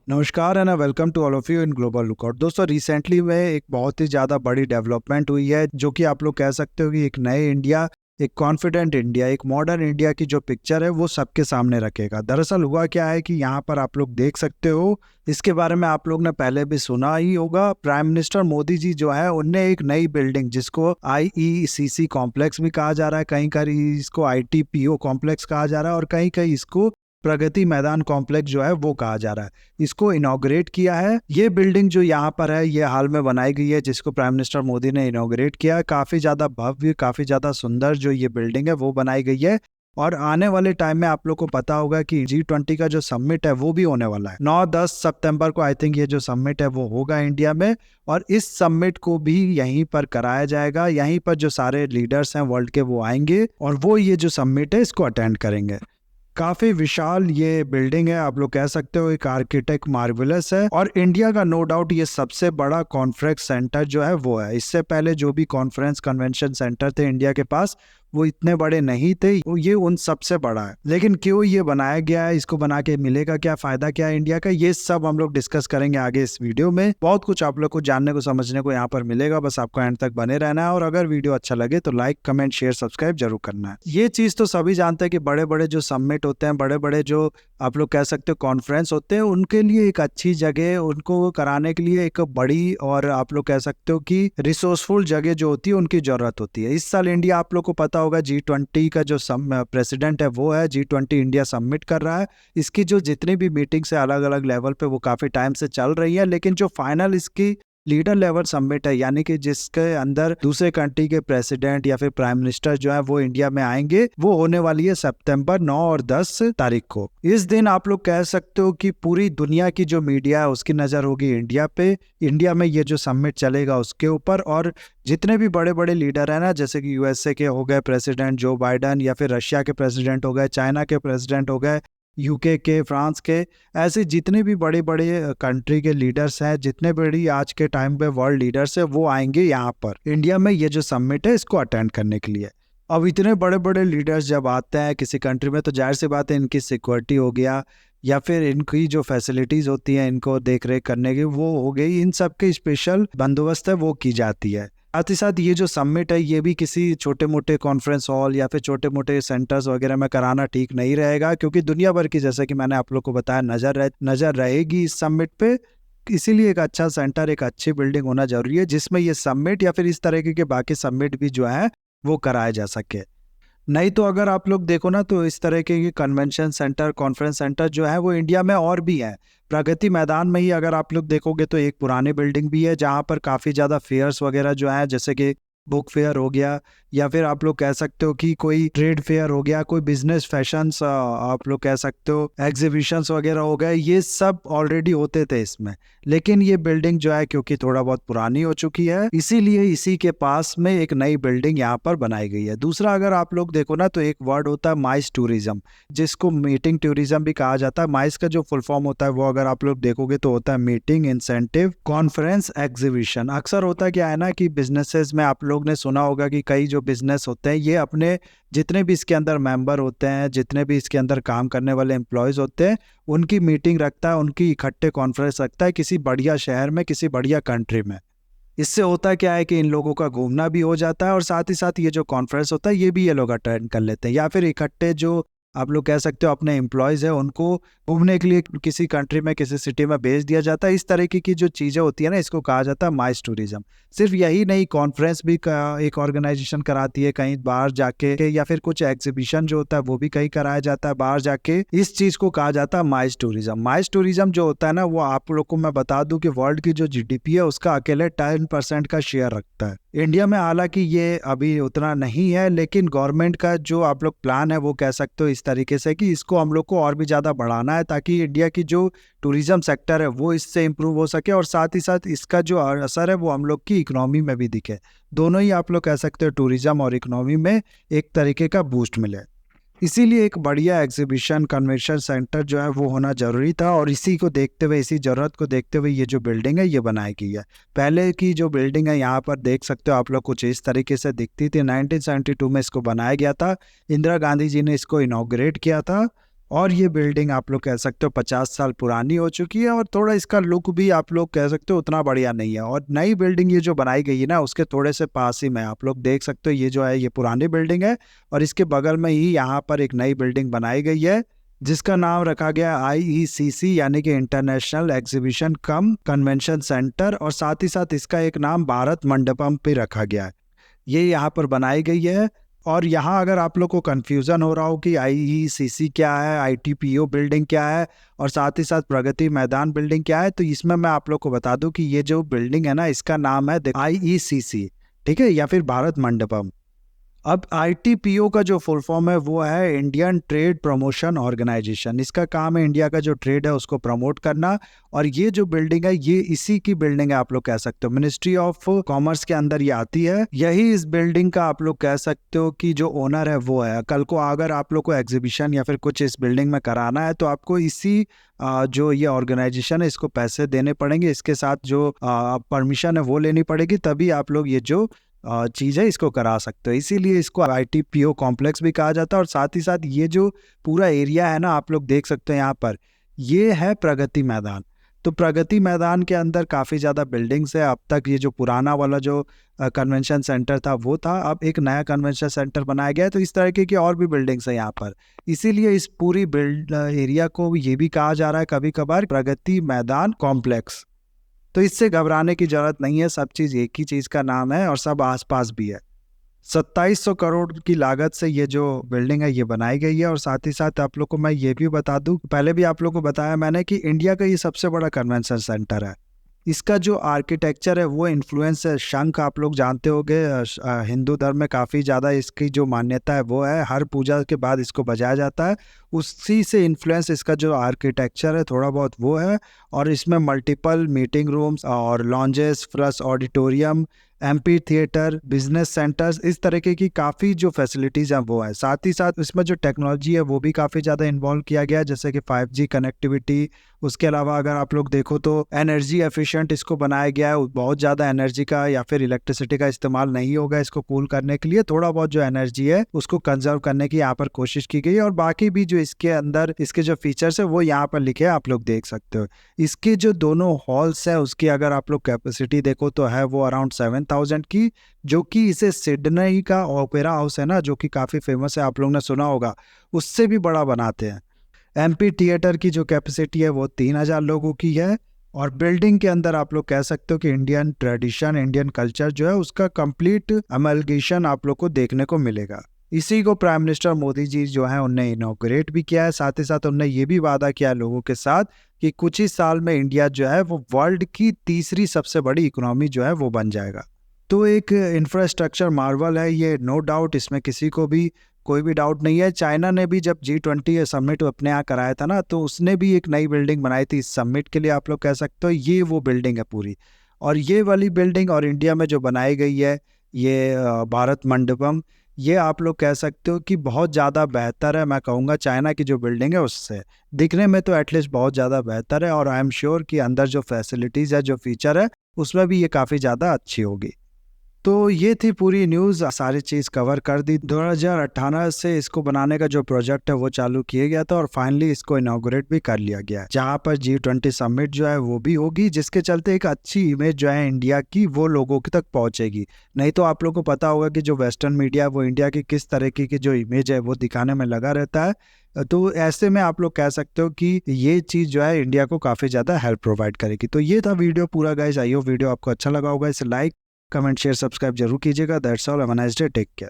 नमस्कार and welcome to all of you in Global Lookout. दोस्तों, recently में एक बहुत ही ज़्यादा बड़ी डेवलपमेंट हुई है जो कि आप लोग कह सकते हो कि एक नए इंडिया, एक कॉन्फिडेंट इंडिया, एक मॉडर्न इंडिया की जो पिक्चर है वो सबके सामने रखेगा। दरअसल हुआ क्या है कि यहाँ पर आप लोग देख सकते हो, इसके बारे में आप लोग ने पहले भी सुना ही होगा। प्राइम मिनिस्टर मोदी जी जो है उनने एक नई बिल्डिंग जिसको IECC कॉम्प्लेक्स भी कहा जा रहा है, कहीं कहीं इसको ITPO कॉम्प्लेक्स कहा जा रहा है और कहीं कहीं इसको प्रगति मैदान कॉम्प्लेक्स जो है वो कहा जा रहा है, इसको इनॉग्रेट किया है। ये बिल्डिंग जो यहाँ पर है ये हाल में बनाई गई है, जिसको प्राइम मिनिस्टर मोदी ने इनॉग्रेट किया है। काफी ज्यादा भव्य, काफी ज्यादा सुंदर जो ये बिल्डिंग है वो बनाई गई है। और आने वाले टाइम में आप लोग को पता होगा कि G20 का जो समिट है वो भी होने वाला है 9-10 सितंबर को। आई थिंक ये जो समिट है वो होगा इंडिया में, और इस समिट को भी यहीं पर कराया जाएगा। यहीं पर जो सारे लीडर्स हैं वर्ल्ड के वो आएंगे और वो ये जो समिट है इसको अटेंड करेंगे। काफी विशाल ये बिल्डिंग है, आप लोग कह सकते हो एक आर्किटेक्ट मार्वेलस है। और इंडिया का नो डाउट ये सबसे बड़ा कॉन्फ्रेंस सेंटर जो है वो है। इससे पहले जो भी कॉन्फ्रेंस कन्वेंशन सेंटर थे इंडिया के पास वो इतने बड़े नहीं थे, वो ये उन सबसे बड़ा है। लेकिन क्यों ये बनाया गया है, इसको बना के मिलेगा क्या, फायदा क्या है इंडिया का, ये सब हम लोग डिस्कस करेंगे आगे इस वीडियो में। बहुत कुछ आप लोग को जानने को समझने को यहाँ पर मिलेगा, बस आपको एंड तक बने रहना है। और अगर वीडियो अच्छा लगे तो लाइक, कमेंट, शेयर, सब्सक्राइब जरूर करना है। ये चीज तो सभी जानते हैं कि बड़े बड़े जो समिट होते हैं, बड़े बड़े जो आप लोग कह सकते हो कॉन्फ्रेंस होते हैं, उनके लिए एक अच्छी जगह, उनको कराने के लिए एक बड़ी और आप लोग कह सकते हो कि रिसोर्सफुल जगह जो होती है उनकी जरूरत होती है। इस साल इंडिया, आप लोग को पता होगा, G20 का जो प्रेसिडेंट है वो है। G20 इंडिया सबमिट कर रहा है। इसकी जो जितनी भी मीटिंग्स है अलग अलग लेवल पे वो काफी टाइम से चल रही है, लेकिन जो फाइनल इसकी लीडर लेवल समिट है, यानी कि जिसके अंदर दूसरे कंट्री के प्रेसिडेंट या फिर प्राइम मिनिस्टर जो है वो इंडिया में आएंगे, वो होने वाली है सितंबर 9 और 10 तारीख को। इस दिन आप लोग कह सकते हो कि पूरी दुनिया की जो मीडिया है उसकी नजर होगी इंडिया पे। इंडिया में ये जो समिट चलेगा उसके ऊपर, और जितने भी बड़े बड़े लीडर हैं ना, जैसे कि USA के हो गए प्रेसिडेंट जो बाइडन, या फिर रशिया के प्रेसिडेंट हो गए, चाइना के प्रेसिडेंट हो गए, UK के, फ्रांस के, ऐसे जितने भी बड़े बड़े कंट्री के लीडर्स हैं, जितने बड़ी आज के टाइम पे वर्ल्ड लीडर्स है, वो आएंगे यहाँ पर इंडिया में ये जो समिट है इसको अटेंड करने के लिए। अब इतने बड़े बड़े लीडर्स जब आते हैं किसी कंट्री में तो जाहिर सी बात है इनकी सिक्योरिटी हो गया या फिर इनकी जो फैसिलिटीज होती हैं इनको देख रेख करने की वो हो गई, इन सब के स्पेशल बंदोबस्त है वो की जाती है। साथ ही साथ ये जो समिट है ये भी किसी छोटे मोटे कॉन्फ्रेंस हॉल या फिर छोटे मोटे सेंटर्स वगैरह में कराना ठीक नहीं रहेगा, क्योंकि दुनिया भर की, जैसे कि मैंने आप लोग को बताया, नजर रहेगी इस समिट पे। इसीलिए एक अच्छा सेंटर, एक अच्छी बिल्डिंग होना जरूरी है जिसमें ये समिट या फिर इस तरीके के बाकी समिट भी जो है वो कराए जा सके। नहीं तो अगर आप लोग देखो ना तो इस तरह के कन्वेंशन सेंटर, कॉन्फ्रेंस सेंटर जो है वो इंडिया में और भी है। प्रगति मैदान में ही अगर आप लोग देखोगे तो एक पुरानी बिल्डिंग भी है जहाँ पर काफ़ी ज़्यादा फेयर्स वगैरह जो है, जैसे कि बुक फेयर हो गया या फिर आप लोग कह सकते हो कि कोई ट्रेड फेयर हो गया, कोई बिजनेस फैशंस, आप लोग कह सकते हो एग्जीबिशंस वगैरह हो गए, ये सब ऑलरेडी होते थे इसमें। लेकिन ये बिल्डिंग जो है क्योंकि थोड़ा बहुत पुरानी हो चुकी है, इसीलिए इसी के पास में एक नई बिल्डिंग यहाँ पर बनाई गई है। दूसरा, अगर आप लोग देखो ना तो एक वर्ड होता है माइस टूरिज्म, जिसको मीटिंग टूरिज्म भी कहा जाता है। माइस का जो फुल फॉर्म होता है वो अगर आप लोग देखोगे तो होता है मीटिंग, इंसेंटिव, कॉन्फ्रेंस, एग्जीबिशन। अक्सर होता क्या है ना कि बिजनेसेस में आप लोग ने सुना होगा कि कई जो बिजनेस होते हैं ये अपने जितने भी इसके अंदर मेंबर होते हैं, जितने भी इसके अंदर काम करने वाले एम्प्लॉयज होते हैं, उनकी मीटिंग रखता है, उनकी इकट्ठे कॉन्फ्रेंस रखता है किसी बढ़िया शहर में, किसी बढ़िया कंट्री में। इससे होता क्या है कि इन लोगों का घूमना भी हो जाता है और साथ ही साथ ये जो कॉन्फ्रेंस होता है ये भी ये लोग अटेंड कर लेते हैं, या फिर इकट्ठे जो आप लोग कह सकते हो अपने एम्प्लॉयज है उनको घूमने के लिए किसी कंट्री में, किसी सिटी में भेज दिया जाता है। इस तरीके की जो चीज़ें होती है ना इसको कहा जाता है माइस टूरिज्म। सिर्फ यही नहीं, कॉन्फ्रेंस भी एक ऑर्गेनाइजेशन कराती है कहीं बाहर जाके, या फिर कुछ एग्जीबिशन जो होता है वो भी कहीं कराया जाता है बाहर जाके। इस चीज़ को कहा जाता है माइस टूरिज्म। माइस टूरिज्म जो होता है ना वो आप लोग को मैं बता दूं कि वर्ल्ड की जो GDP है उसका अकेले 10% का शेयर रखता है इंडिया में। हालांकि ये अभी उतना नहीं है, लेकिन गवर्नमेंट का जो आप लोग प्लान है वो कह सकते हो इस तरीके से कि इसको हम लोग को और भी ज़्यादा बढ़ाना है ताकि इंडिया की जो टूरिज्म सेक्टर है वो इससे इम्प्रूव हो सके, और साथ ही साथ इसका जो असर है वो हम लोग की इकोनॉमी में भी दिखे। दोनों ही आप लोग कह सकते हो टूरिज्म और इकोनॉमी में एक तरीके का बूस्ट मिले। इसीलिए एक बढ़िया एग्जीबिशन, कन्वेंशन सेंटर जो है वो होना जरूरी था, और इसी को देखते हुए, इसी जरूरत को देखते हुए ये जो बिल्डिंग है ये बनाई गई है। पहले की जो बिल्डिंग है यहाँ पर देख सकते हो आप लोग कुछ इस तरीके से दिखती थी। 1972 में इसको बनाया गया था, इंदिरा गांधी जी ने इसको इनॉग्रेट किया था, और ये बिल्डिंग आप लोग कह सकते हो 50 साल पुरानी हो चुकी है और थोड़ा इसका लुक भी आप लोग कह सकते हो उतना बढ़िया नहीं है। और नई बिल्डिंग ये जो बनाई गई है ना, उसके थोड़े से पास ही में आप लोग देख सकते हो ये जो है ये पुरानी बिल्डिंग है और इसके बगल में ही यहाँ पर एक नई बिल्डिंग बनाई गई है जिसका नाम रखा गया IECC यानी कि इंटरनेशनल एग्जीबिशन कम कन्वेंशन सेंटर, और साथ ही साथ इसका एक नाम भारत मंडपम भी रखा गया है। ये यहाँ पर बनाई गई है। और यहाँ अगर आप लोग को कन्फ्यूज़न हो रहा हो कि IECC क्या है, ITPO बिल्डिंग क्या है और साथ ही साथ प्रगति मैदान बिल्डिंग क्या है, तो इसमें मैं आप लोग को बता दूं कि ये जो बिल्डिंग है ना, इसका नाम है IECC, ठीक है, या फिर भारत मंडपम। अब ITPO का जो फुल फॉर्म है वो है इंडियन ट्रेड प्रमोशन ऑर्गेनाइजेशन। इसका काम है इंडिया का जो ट्रेड है उसको प्रमोट करना। और ये जो बिल्डिंग है ये इसी की बिल्डिंग है, आप लोग कह सकते हो मिनिस्ट्री ऑफ कॉमर्स के अंदर ये आती है। यही इस बिल्डिंग का आप लोग कह सकते हो कि जो ओनर है वो है। कल को अगर आप लोग को एग्जीबिशन या फिर कुछ इस बिल्डिंग में कराना है तो आपको इसी जो ये ऑर्गेनाइजेशन है इसको पैसे देने पड़ेंगे, इसके साथ जो परमिशन है वो लेनी पड़ेगी, तभी आप लोग ये जो चीज़ है इसको करा सकते हो। इसीलिए इसको ITPO कॉम्प्लेक्स भी कहा जाता है। और साथ ही साथ ये जो पूरा एरिया है ना, आप लोग देख सकते हो यहाँ पर, ये है प्रगति मैदान। तो प्रगति मैदान के अंदर काफ़ी ज़्यादा बिल्डिंग्स है। अब तक ये जो पुराना वाला जो कन्वेंशन सेंटर था वो था, अब एक नया कन्वेंशन सेंटर बनाया गया है। तो इस तरीके की और भी बिल्डिंग्स है यहाँ पर। इसीलिए इस पूरी एरिया को ये भी कहा जा रहा है कभी कभार प्रगति मैदान कॉम्प्लेक्स। तो इससे घबराने की जरूरत नहीं है, सब चीज़ एक ही चीज़ का नाम है और सब आसपास भी है। 2700 करोड़ की लागत से ये जो बिल्डिंग है ये बनाई गई है। और साथ ही साथ आप लोग को मैं ये भी बता दूं, पहले भी आप लोग को बताया मैंने कि इंडिया का ये सबसे बड़ा कन्वेंशन सेंटर है। इसका जो आर्किटेक्चर है वो इन्फ्लुएंस है, शंख आप लोग जानते होंगे, हिंदू धर्म में काफ़ी ज़्यादा इसकी जो मान्यता है वो है, हर पूजा के बाद इसको बजाया जाता है। उसी से इन्फ्लुएंस इसका जो आर्किटेक्चर है थोड़ा बहुत वो है। और इसमें मल्टीपल मीटिंग रूम्स और lounges plus auditorium, MP theatre, business centres, इस तरीके की काफ़ी जो फैसिलिटीज़ हैं वो है। साथ ही साथ इसमें जो टेक्नोलॉजी है वो भी काफ़ी ज़्यादा इन्वॉल्व किया गया है, जैसे कि 5G कनेक्टिविटी। उसके अलावा अगर आप लोग देखो तो एनर्जी एफिशिएंट इसको बनाया गया है। बहुत ज़्यादा एनर्जी का या फिर इलेक्ट्रिसिटी का इस्तेमाल नहीं होगा इसको कूल करने के लिए। थोड़ा बहुत जो एनर्जी है उसको कंजर्व करने की यहाँ पर कोशिश की गई है। और बाकी भी जो इसके अंदर इसके जो फीचर्स है वो यहाँ पर लिखे हैं, आप लोग देख सकते हो। इसके जो दोनों हॉल्स है उसकी अगर आप लोग कैपेसिटी देखो तो है वो अराउंड 7000 की, जो कि इसे सिडनी का ओपेरा हाउस है ना, जो कि काफ़ी फेमस है, आप लोग ने सुना होगा, उससे भी बड़ा बनाते हैं। MP थिएटर की जो कैपेसिटी है वो 3000 लोगों की है। और बिल्डिंग के अंदर आप लोग कह सकते हो कि इंडियन ट्रेडिशन, इंडियन कल्चर जो है उसका कंप्लीट अमलगेशन आप लोग को देखने को मिलेगा। इसी को प्राइम मिनिस्टर मोदी जी जो है उनने इनॉग्रेट भी किया है। साथ ही साथ उन्होंने ये भी वादा किया लोगों के साथ कि कुछ ही साल में इंडिया जो है वो वर्ल्ड की तीसरी सबसे बड़ी इकोनॉमी जो है वो बन जाएगा। तो एक इंफ्रास्ट्रक्चर मार्वल है ये, नो डाउट, इसमें किसी को भी कोई भी डाउट नहीं है। चाइना ने भी जब G20 समिट अपने यहाँ कराया था ना, तो उसने भी एक नई बिल्डिंग बनाई थी इस समिट के लिए, आप लोग कह सकते हो ये वो बिल्डिंग है पूरी। और ये वाली बिल्डिंग और इंडिया में जो बनाई गई है ये भारत मंडपम, ये आप लोग कह सकते हो कि बहुत ज़्यादा बेहतर है। मैं कहूँगा चाइना की जो बिल्डिंग है उससे दिखने में तो एटलीस्ट बहुत ज़्यादा बेहतर है। और आई एम श्योर कि अंदर जो फैसिलिटीज़ है, जो फीचर है, उसमें भी ये काफ़ी ज़्यादा अच्छी होगी। तो ये थी पूरी न्यूज़, सारी चीज़ कवर कर दी। 2018 से इसको बनाने का जो प्रोजेक्ट है वो चालू किया गया था और फाइनली इसको इनॉग्रेट भी कर लिया गया है, जहाँ पर G20 समिट जो है वो भी होगी, जिसके चलते एक अच्छी इमेज जो है इंडिया की वो लोगों के तक पहुँचेगी। नहीं तो आप लोगों को पता होगा कि जो वेस्टर्न मीडिया वो इंडिया की किस तरीके की जो इमेज है वो दिखाने में लगा रहता है। तो ऐसे में आप लोग कह सकते हो कि ये चीज़ जो है इंडिया को काफ़ी ज़्यादा हेल्प प्रोवाइड करेगी। तो ये था वीडियो पूरा गाइस। आई होप वीडियो आपको अच्छा लगा होगा। इसे लाइक, कमेंट, शेयर, सब्सक्राइब जरूर कीजिएगा। That's all, have a nice day, take care.